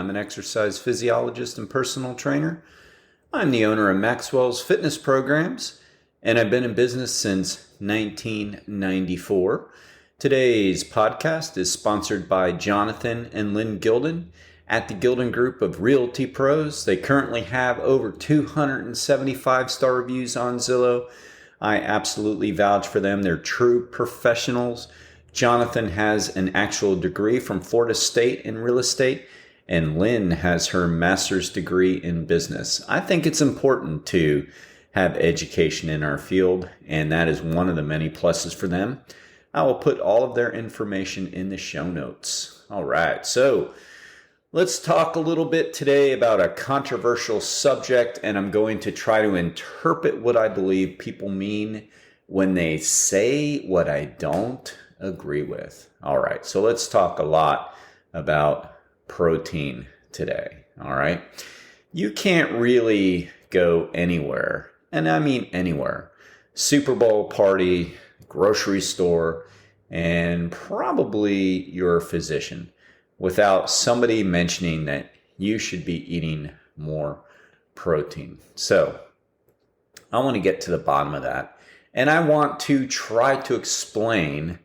I'm an exercise physiologist and personal trainer. I'm the owner of Maxwell's Fitness Programs, and I've been in business since 1994. Today's podcast is sponsored by Jonathan and Lyn Gildon at the Gildon Group of Realty Pros. They currently have over 275 star reviews on Zillow. I absolutely vouch for them. They're true professionals. Jonathan has an actual degree from Florida State in real estate, and Lyn has her master's degree in business. I think it's important to have education in our field, and that is one of the many pluses for them. I will put all of their information in the show notes. All right, so let's talk a little bit today about a controversial subject, and I'm going to try to interpret what I believe people mean when they say what I don't agree with. All right, so let's talk a lot about protein today. All right, you can't really go anywhere, and I mean anywhere, Super Bowl party, grocery store, and probably your physician, without somebody mentioning that you should be eating more protein. So I want to get to the bottom of that, and I want to try to explain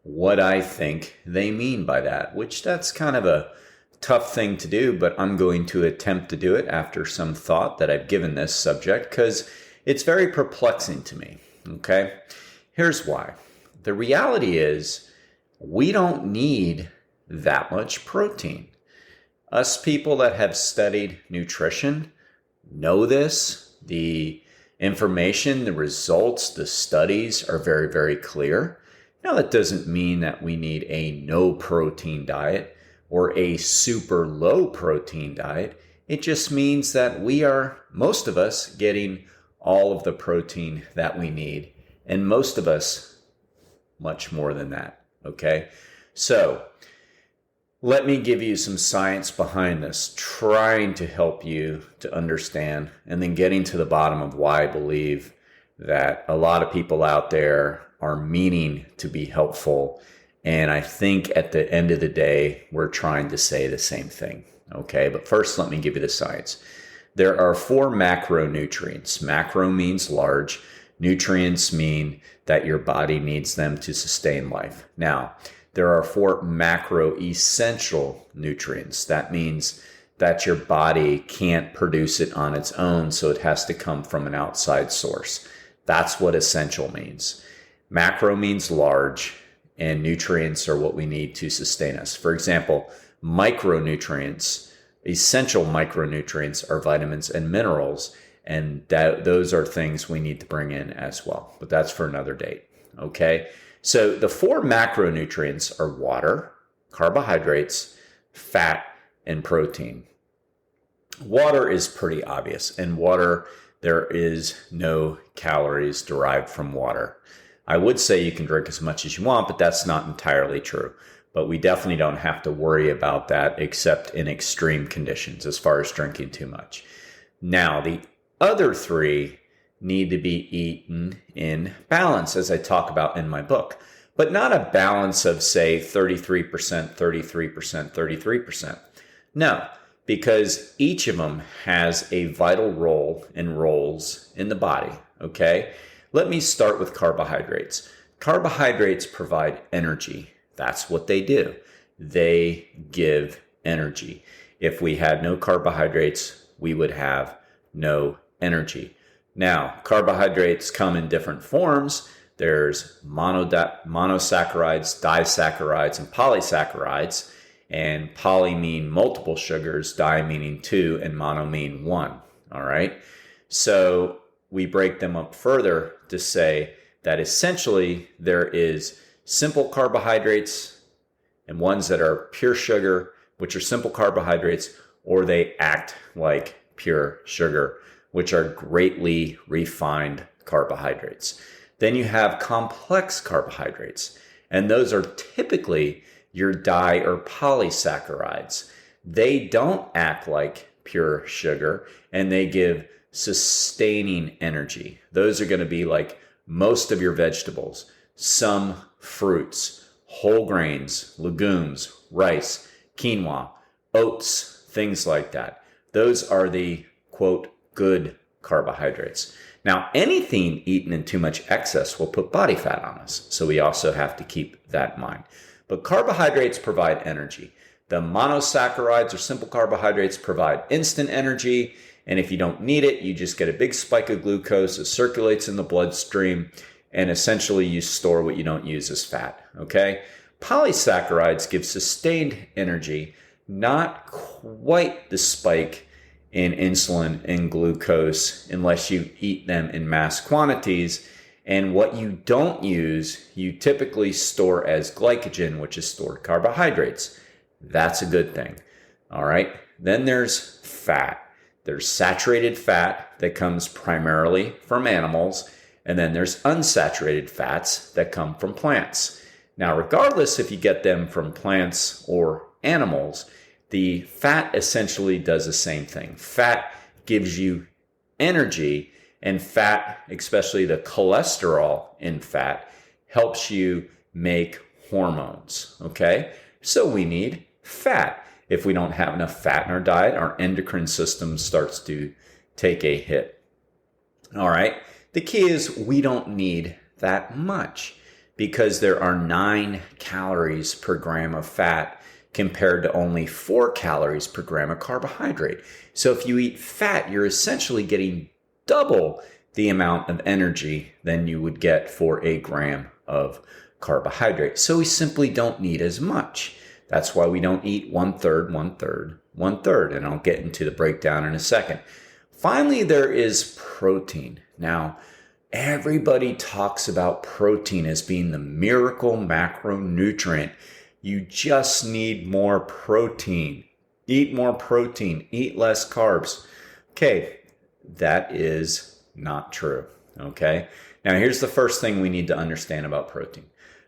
what I think they mean by that, which that's kind of a tough thing to do, but I'm going to attempt to do it after some thought that I've given this subject because it's very perplexing to me. Okay, here's why. The reality is we don't need that much protein. Us people that have studied nutrition know this. The information, the results, the studies are very, very clear. Now, that doesn't mean that we need a no protein diet or a super low protein diet. It just means that we are, most of us, getting all of the protein that we need, and most of us much more than that. Okay, so let me give you some science behind this, trying to help you to understand, and then getting to the bottom of why I believe that a lot of people out there are meaning to be helpful. And I think at the end of the day, we're trying to say the same thing. Okay, but first, let me give you the science. There are 4 macronutrients. Macro means large. Nutrients mean that your body needs them to sustain life. Now, there are 4 macro essential nutrients. That means that your body can't produce it on its own, so it has to come from an outside source. That's what essential means. Macro means large, and nutrients are what we need to sustain us. For example, micronutrients, essential micronutrients are vitamins and minerals, and those are things we need to bring in as well. But that's for another date. Okay, so the 4 macronutrients are water, carbohydrates, fat, and protein. Water is pretty obvious. In water, there is no calories derived from water. I would say you can drink as much as you want, but that's not entirely true. But we definitely don't have to worry about that except in extreme conditions as far as drinking too much. Now, the other 3 need to be eaten in balance, as I talk about in my book, but not a balance of, say, 33%, 33%, 33%. No, because each of them has a vital role and roles in the body, okay? Let me start with carbohydrates. Carbohydrates provide energy. That's what they do. They give energy. If we had no carbohydrates, we would have no energy. Now, carbohydrates come in different forms. There's monosaccharides, disaccharides, and polysaccharides. And poly mean multiple sugars, di meaning 2, and mono mean 1. All right? So we break them up further to say that essentially there is simple carbohydrates and ones that are pure sugar, which are simple carbohydrates, or they act like pure sugar, which are greatly refined carbohydrates. Then you have complex carbohydrates, and those are typically your di or polysaccharides. They don't act like pure sugar, and they give sustaining energy. Those are going to be like most of your vegetables, some fruits, whole grains, legumes, rice, quinoa, oats, things like that. Those are the, quote, good carbohydrates. Now, anything eaten in too much excess will put body fat on us, so we also have to keep that in mind. But carbohydrates provide energy. The monosaccharides or simple carbohydrates provide instant energy, and if you don't need it, you just get a big spike of glucose. It circulates in the bloodstream, and essentially you store what you don't use as fat, okay? Polysaccharides give sustained energy, not quite the spike in insulin and glucose unless you eat them in mass quantities. And what you don't use, you typically store as glycogen, which is stored carbohydrates. That's a good thing. All right. Then there's fat. There's saturated fat that comes primarily from animals. And then there's unsaturated fats that come from plants. Now, regardless if you get them from plants or animals, the fat essentially does the same thing. Fat gives you energy, and fat, especially the cholesterol in fat, helps you make hormones, okay? So we need fat. If we don't have enough fat in our diet, our endocrine system starts to take a hit. All right, the key is we don't need that much because there are 9 calories per gram of fat compared to only 4 calories per gram of carbohydrate. So if you eat fat, you're essentially getting double the amount of energy than you would get for a gram of carbohydrate. So we simply don't need as much. That's why we don't eat 1/3, 1/3, 1/3, and I'll get into the breakdown in a second. Finally, there is protein. Now, everybody talks about protein as being the miracle macronutrient. You just need more protein. Eat more protein. Eat less carbs. Okay, that is not true. Okay, now here's the first thing we need to understand about protein.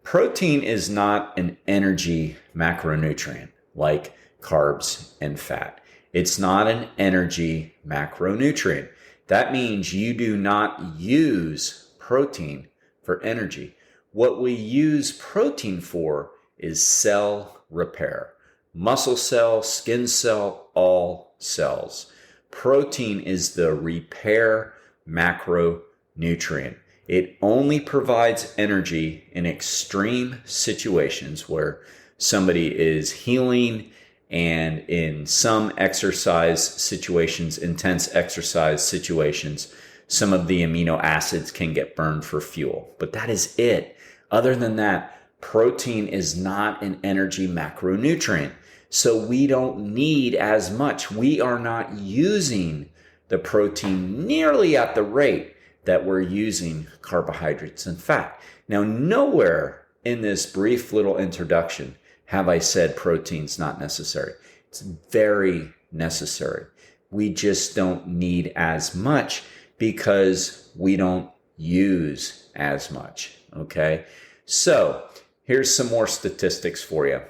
Protein is not an energy macronutrient like carbs and fat. It's not an energy macronutrient. That means you do not use protein for energy. What we use protein for is cell repair. Muscle cell, skin cell, all cells. Protein is the repair macronutrient. It only provides energy in extreme situations where somebody is healing and in some exercise situations, intense exercise situations, some of the amino acids can get burned for fuel. But that is it. Other than that, protein is not an energy macronutrient. So we don't need as much. We are not using the protein nearly at the rate that we're using carbohydrates and fat. Now, nowhere in this brief little introduction have I said protein's not necessary. It's very necessary. We just don't need as much because we don't use as much, okay? So here's some more statistics for you.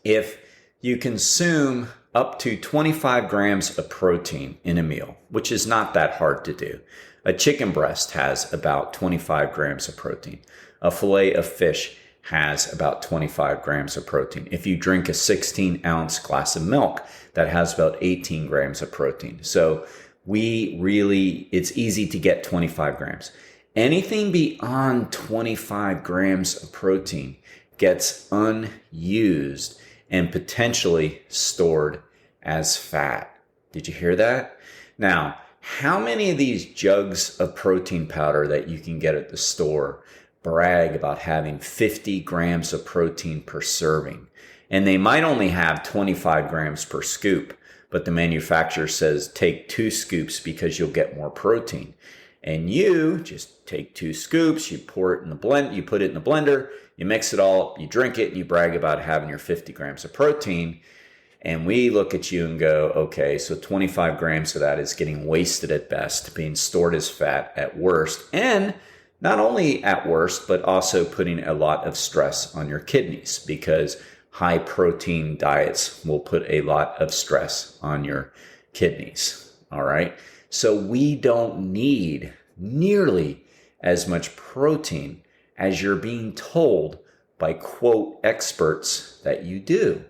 If you consume up to 25 grams of protein in a meal, which is not that hard to do. A chicken breast has about 25 grams of protein. A fillet of fish has about 25 grams of protein. If you drink a 16-ounce glass of milk, that has about 18 grams of protein. So it's easy to get 25 grams. Anything beyond 25 grams of protein gets unused and potentially stored as fat. Did you hear that? Now, how many of these jugs of protein powder that you can get at the store brag about having 50 grams of protein per serving? And they might only have 25 grams per scoop, but the manufacturer says take 2 scoops because you'll get more protein. And you just take 2 scoops, you pour it in the blend, you put it in the blender, you mix it all up, you drink it, and you brag about having your 50 grams of protein. And we look at you and go, okay, so 25 grams of that is getting wasted at best, being stored as fat at worst, and not only at worst, but also putting a lot of stress on your kidneys because high protein diets will put a lot of stress on your kidneys. All right. So we don't need nearly as much protein as you're being told by quote experts that you do.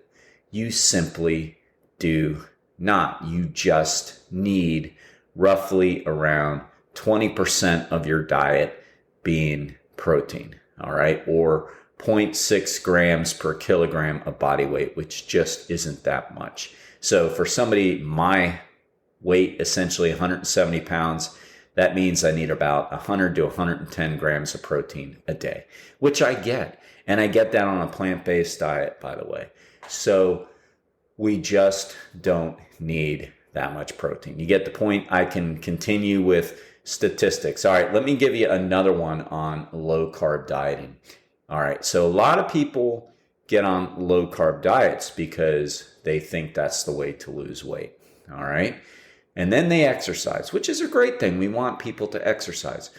You simply do not. You just need roughly around 20% of your diet being protein, all right? Or 0.6 grams per kilogram of body weight, which just isn't that much. So for somebody my weight, essentially 170 pounds, that means I need about 100 to 110 grams of protein a day, which I get. And I get that on a plant-based diet, by the way. So we just don't need that much protein. You get the point? I can continue with statistics. All right, let me give you another one on low-carb dieting. All right, so a lot of people get on low-carb diets because they think that's the way to lose weight. All right, and then they exercise, which is a great thing. We want people to exercise.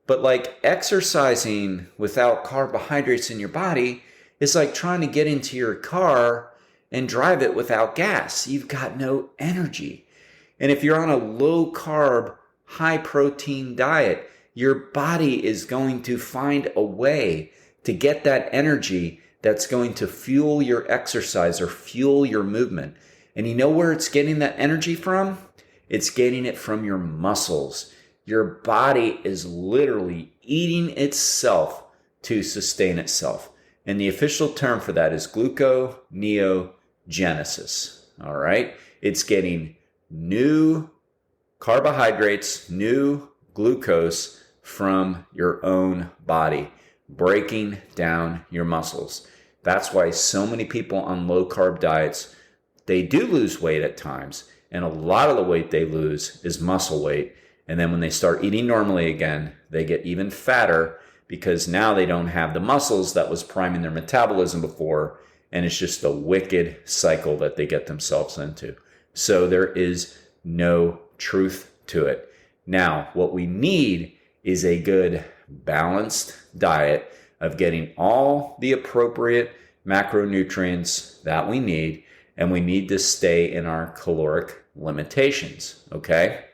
But like exercising without carbohydrates in your body is like trying to get into your car and drive it without gas. You've got no energy. And if you're on a low carb, high protein diet, your body is going to find a way to get that energy that's going to fuel your exercise or fuel your movement. And you know where it's getting that energy from? It's getting it from your muscles. Your body is literally eating itself to sustain itself. And the official term for that is gluconeogenesis. All right? It's getting new carbohydrates, new glucose from your own body, breaking down your muscles. That's why so many people on low carb diets, they do lose weight at times. And a lot of the weight they lose is muscle weight. And then when they start eating normally again, they get even fatter because now they don't have the muscles that was priming their metabolism before. And it's just a wicked cycle that they get themselves into. So there is no truth to it. Now, what we need is a good balanced diet of getting all the appropriate macronutrients that we need, and we need to stay in our caloric limitations, okay?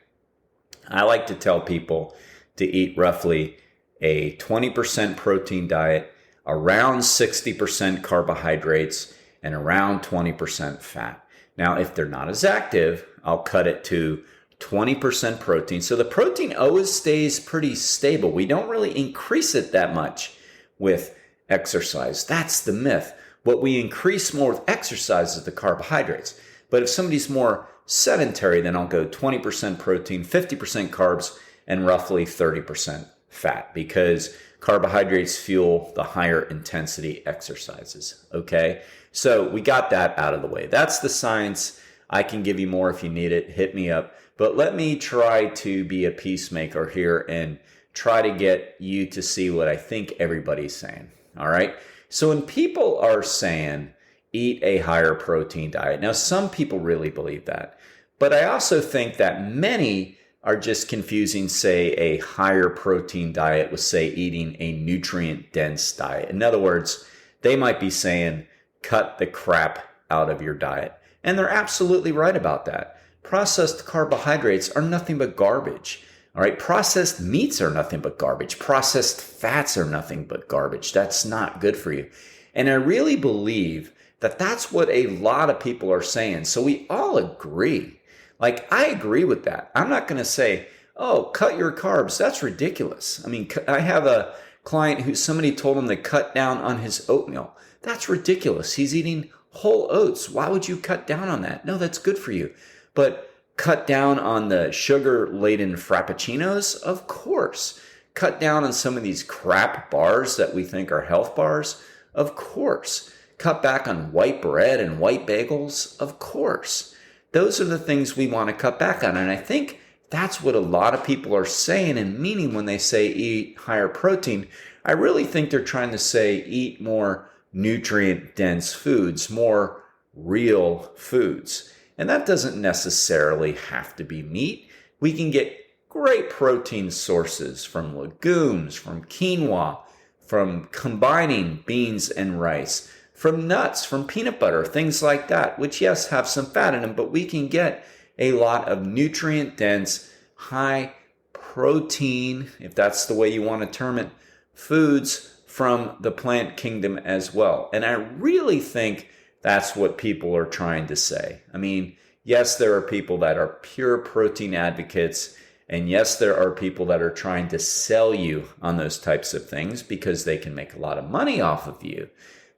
I like to tell people to eat roughly a 20% protein diet, around 60% carbohydrates, and around 20% fat. Now, if they're not as active, I'll cut it to 20% protein. So the protein always stays pretty stable. We don't really increase it that much with exercise. That's the myth. What we increase more with exercise is the carbohydrates. But if somebody's more sedentary, then I'll go 20% protein, 50% carbs, and roughly 30% fat, because carbohydrates fuel the higher intensity exercises. Okay? So we got that out of the way. That's the science. I can give you more if you need it. Hit me up. But let me try to be a peacemaker here and try to get you to see what I think everybody's saying. All right? So when people are saying eat a higher protein diet, now some people really believe that. But I also think that many are just confusing, say, a higher protein diet with, say, eating a nutrient-dense diet. In other words, they might be saying, cut the crap out of your diet. And they're absolutely right about that. Processed carbohydrates are nothing but garbage. All right, processed meats are nothing but garbage. Processed fats are nothing but garbage. That's not good for you. And I really believe that that's what a lot of people are saying. So we all agree. Like, I agree with that. I'm not going to say, oh, cut your carbs. That's ridiculous. I mean, I have a client who somebody told him to cut down on his oatmeal. That's ridiculous. He's eating whole oats. Why would you cut down on that? No, that's good for you. But cut down on the sugar-laden frappuccinos? Of course. Cut down on some of these crap bars that we think are health bars? Of course. Cut back on white bread and white bagels? Of course. Those are the things we want to cut back on. And I think that's what a lot of people are saying and meaning when they say eat higher protein. I really think they're trying to say eat more nutrient-dense foods, more real foods. And that doesn't necessarily have to be meat. We can get great protein sources from legumes, from quinoa, from combining beans and rice, from nuts, from peanut butter, things like that, which, yes, have some fat in them, but we can get a lot of nutrient-dense, high protein, if that's the way you want to term it, foods from the plant kingdom as well. And I really think That's what people are trying to say. I mean, yes, there are people that are pure protein advocates, and yes, there are people that are trying to sell you on those types of things because they can make a lot of money off of you.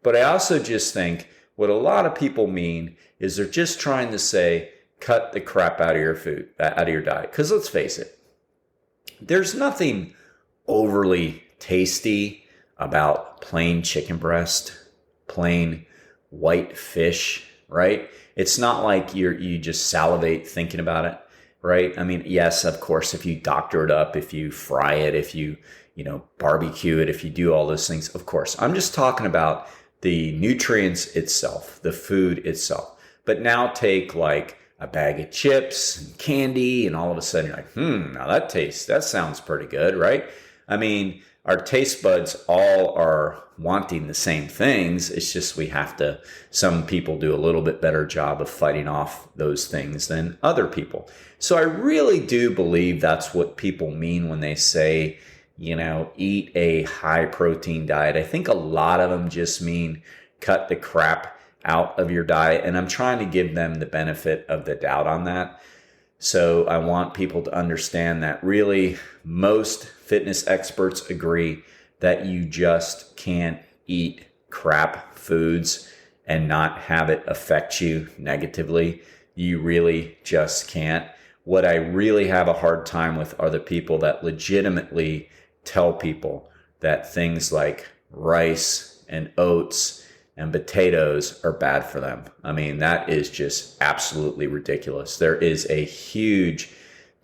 But I also just think what a lot of people mean is they're just trying to say, cut the crap out of your food, out of your diet. Because let's face it, there's nothing overly tasty about plain chicken breast, plain white fish, right? It's not like you just salivate thinking about it, right? I mean, yes, of course, if you doctor it up, if you fry it, if you barbecue it, if you do all those things, of course. I'm just talking about the nutrients itself, the food itself. But now take like a bag of chips and candy, and all of a sudden you're like, now that sounds pretty good, right? I mean, our taste buds all are wanting the same things. It's just some people do a little bit better job of fighting off those things than other people. So I really do believe that's what people mean when they say, eat a high protein diet. I think a lot of them just mean cut the crap out of your diet. And I'm trying to give them the benefit of the doubt on that. So I want people to understand that really most fitness experts agree that you just can't eat crap foods and not have it affect you negatively. You really just can't. What I really have a hard time with are the people that legitimately tell people that things like rice and oats and potatoes are bad for them. I mean, that is just absolutely ridiculous. There is a huge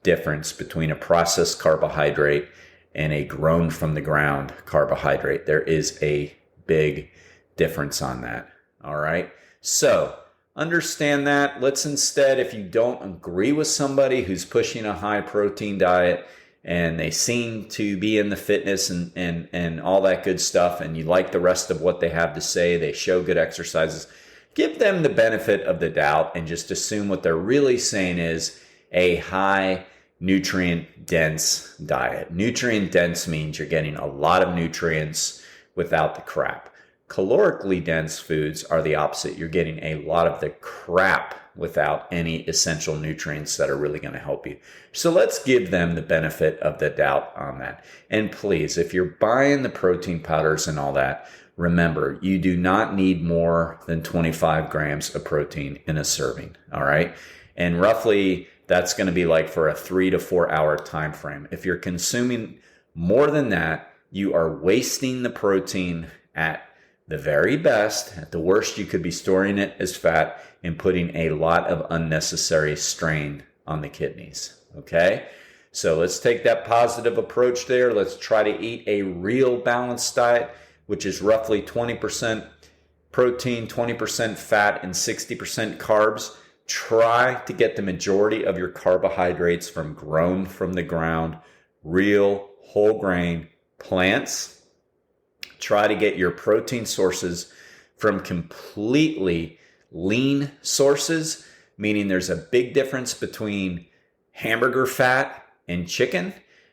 difference between a processed carbohydrate and a grown from the ground carbohydrate. There is a big difference on that. All right. So understand that. Let's instead, if you don't agree with somebody who's pushing a high protein diet and they seem to be in the fitness and all that good stuff, and you like the rest of what they have to say, they show good exercises, give them the benefit of the doubt and just assume what they're really saying is a high nutrient dense diet. Nutrient dense means you're getting a lot of nutrients without the crap. Calorically dense foods are the opposite. You're getting a lot of the crap without any essential nutrients that are really going to help you. So let's give them the benefit of the doubt on that. And please, if you're buying the protein powders and all that, remember, you do not need more than 25 grams of protein in a serving. All right. And roughly that's going to be like for a 3 to 4 hour time frame. If you're consuming more than that, you are wasting the protein at the very best. At the worst, you could be storing it as fat and putting a lot of unnecessary strain on the kidneys. Okay? So let's take that positive approach there. Let's try to eat a real balanced diet, which is roughly 20% protein, 20% fat, and 60% carbs. Try to get the majority of your carbohydrates from grown from the ground, real whole grain plants. Try to get your protein sources from completely lean sources, meaning there's a big difference between hamburger fat and chicken.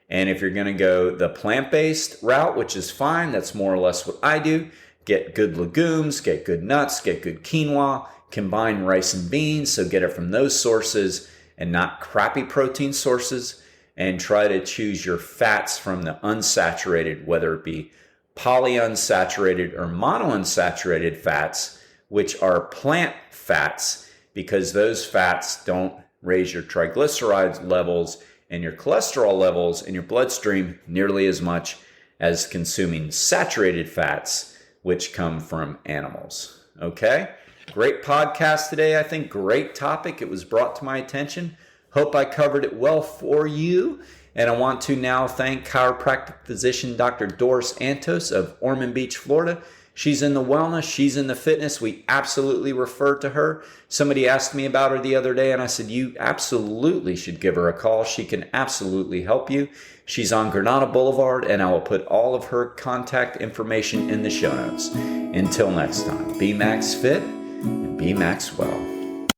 And if you're going to go the plant-based route, which is fine, that's more or less what I do, get good legumes, get good nuts, get good quinoa, combine rice and beans, so get it from those sources and not crappy protein sources, and try to choose your fats from the unsaturated, whether it be polyunsaturated or monounsaturated fats, which are plant fats, because those fats don't raise your triglyceride levels and your cholesterol levels in your bloodstream nearly as much as consuming saturated fats, which come from animals. Okay? Great podcast today. I think great topic. It was brought to my attention. Hope I covered it well for you. And I want to now thank chiropractic physician Dr. Doris Antos of Ormond Beach, Florida. She's in the wellness. She's in the fitness. We absolutely refer to her. Somebody asked me about her the other day, and I said, you absolutely should give her a call. She can absolutely help you. She's on Granada Boulevard, and I will put all of her contact information in the show notes. Until next time, be Max Fit and be Max Well.